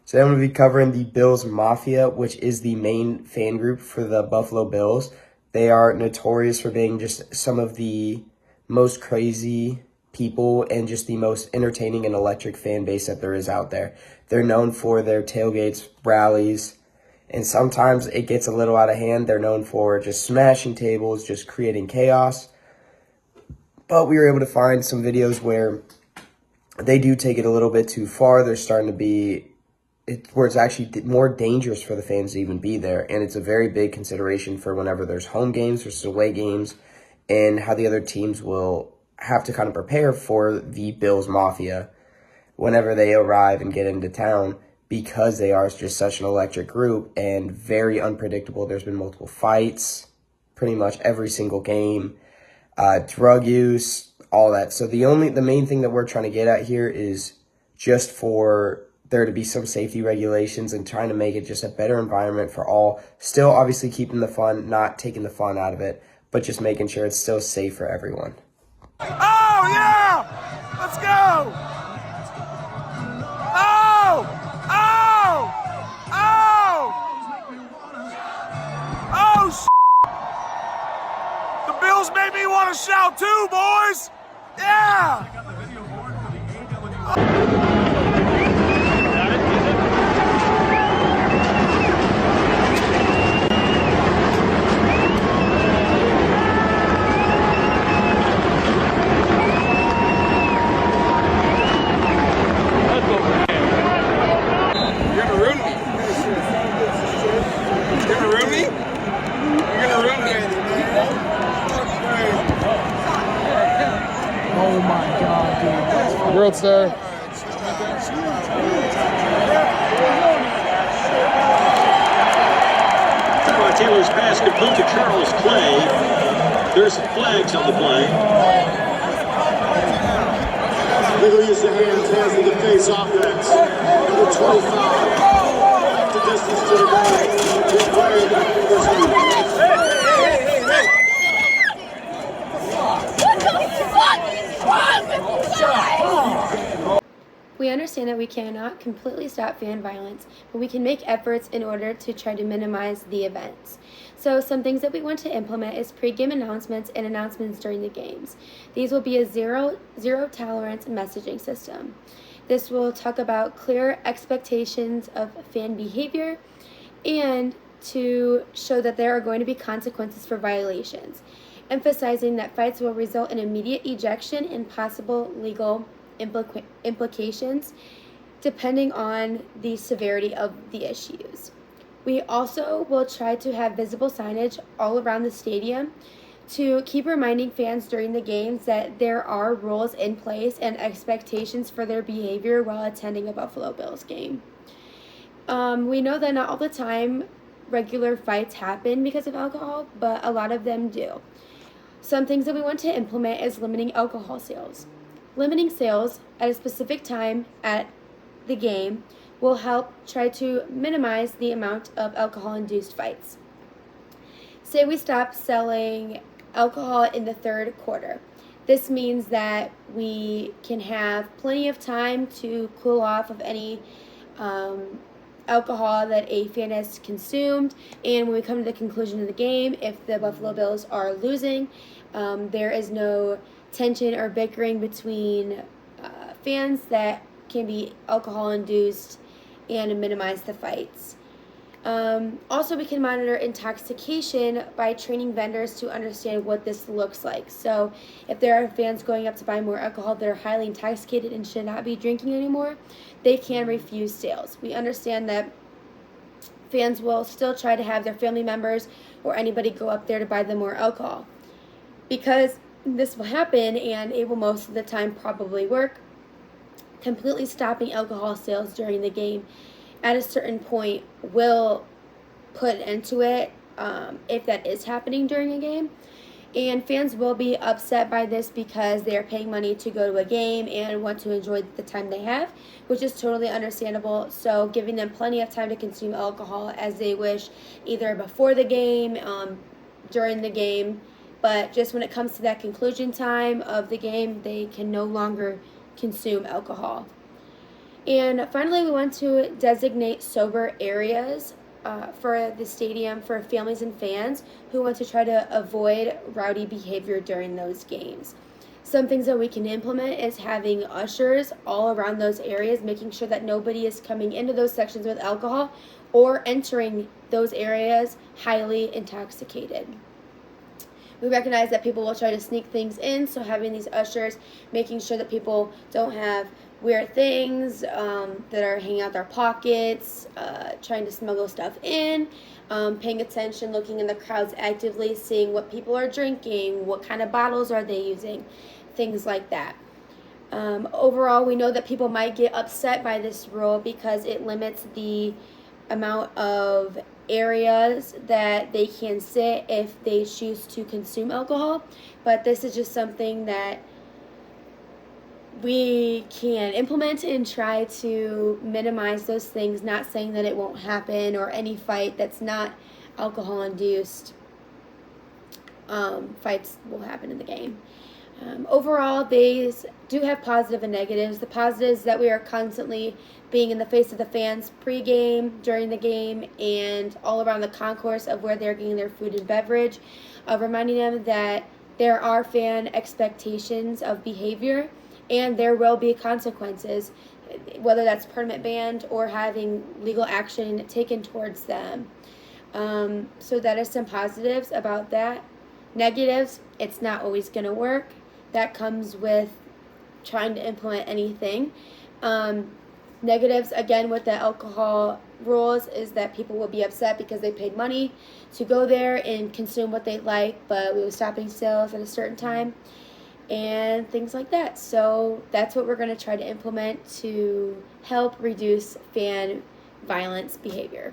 So I'm going to be covering the Bills Mafia, which is the main fan group for the Buffalo Bills. They are notorious for being just some of the most crazy people and just the most entertaining and electric fan base that there is out there. They're known for their tailgates, rallies, and sometimes it gets a little out of hand. They're known for just smashing tables, just creating chaos. But we were able to find some videos where they do take it a little bit too far. They're starting to be where it's actually more dangerous for the fans to even be there. And it's a very big consideration for whenever there's home games versus away games and how the other teams will have to kind of prepare for the Bills Mafia whenever they arrive and get into town, because they are just such an electric group and very unpredictable. There's been multiple fights pretty much every single game, drug use, all that. So the main thing that we're trying to get at here is just for there to be some safety regulations and trying to make it just a better environment for all. Still obviously keeping the fun, not taking the fun out of it, but just making sure it's still safe for everyone. Oh, yeah! Let's go! Oh! Oh! Oh! Oh, the Bills made me want to shout too, boys! Yeah! Oh my God, dude. World Star. Taylor's pass complete to Charles Clay. There's some flags on the play. Release the hands, hands in the face offense. Number 25. Back to distance to the right. Good play by University. We understand that we cannot completely stop fan violence, but we can make efforts in order to try to minimize the events. So some things that we want to implement is pre-game announcements and announcements during the games. These will be a zero tolerance messaging system. This will talk about clear expectations of fan behavior and to show that there are going to be consequences for violations, emphasizing that fights will result in immediate ejection and possible legal implications depending on the severity of the issues. We also will try to have visible signage all around the stadium to keep reminding fans during the games that there are rules in place and expectations for their behavior while attending a Buffalo Bills game. We know that not all the time regular fights happen because of alcohol, but a lot of them do. Some things that we want to implement is limiting alcohol sales. Limiting sales at a specific time at the game will help try to minimize the amount of alcohol-induced fights. Say we stop selling alcohol in the third quarter. This means that we can have plenty of time to cool off of any alcohol that a fan has consumed, and when we come to the conclusion of the game, if the Buffalo Bills are losing, there is no tension or bickering between fans that can be alcohol induced and minimize the fights. Also, we can monitor intoxication by training vendors to understand what this looks like. So if there are fans going up to buy more alcohol that are highly intoxicated and should not be drinking anymore, they can refuse sales. We understand that fans will still try to have their family members or anybody go up there to buy them more alcohol. Because this will happen, and it will most of the time probably work, completely stopping alcohol sales during the game at a certain point will put an end to it if that is happening during a game. And fans will be upset by this because they are paying money to go to a game and want to enjoy the time they have, which is totally understandable. So giving them plenty of time to consume alcohol as they wish, either before the game, during the game, but just when it comes to that conclusion time of the game, they can no longer consume alcohol. And finally, we want to designate sober areas for the stadium for families and fans who want to try to avoid rowdy behavior during those games. Some things that we can implement is having ushers all around those areas, making sure that nobody is coming into those sections with alcohol or entering those areas highly intoxicated. We recognize that people will try to sneak things in, so having these ushers, making sure that people don't have weird things that are hanging out their pockets, trying to smuggle stuff in, paying attention, looking in the crowds actively, seeing what people are drinking, what kind of bottles are they using, things like that. Overall, we know that people might get upset by this rule because it limits the amount of areas that they can sit if they choose to consume alcohol, but this is just something that we can implement and try to minimize those things, not saying that it won't happen or any fight that's not alcohol induced fights will happen in the game. Overall, these do have positive and negatives. The positives that we are constantly being in the face of the fans pre-game, during the game, and all around the concourse of where they're getting their food and beverage, reminding them that there are fan expectations of behavior and there will be consequences, whether that's permanent ban or having legal action taken towards them. So that is some positives about that. Negatives, it's not always going to work. That comes with trying to implement anything. Negatives, again, with the alcohol rules is that people will be upset because they paid money to go there and consume what they like, but we were stopping sales at a certain time and things like that. So that's what we're going to try to implement to help reduce fan violence behavior.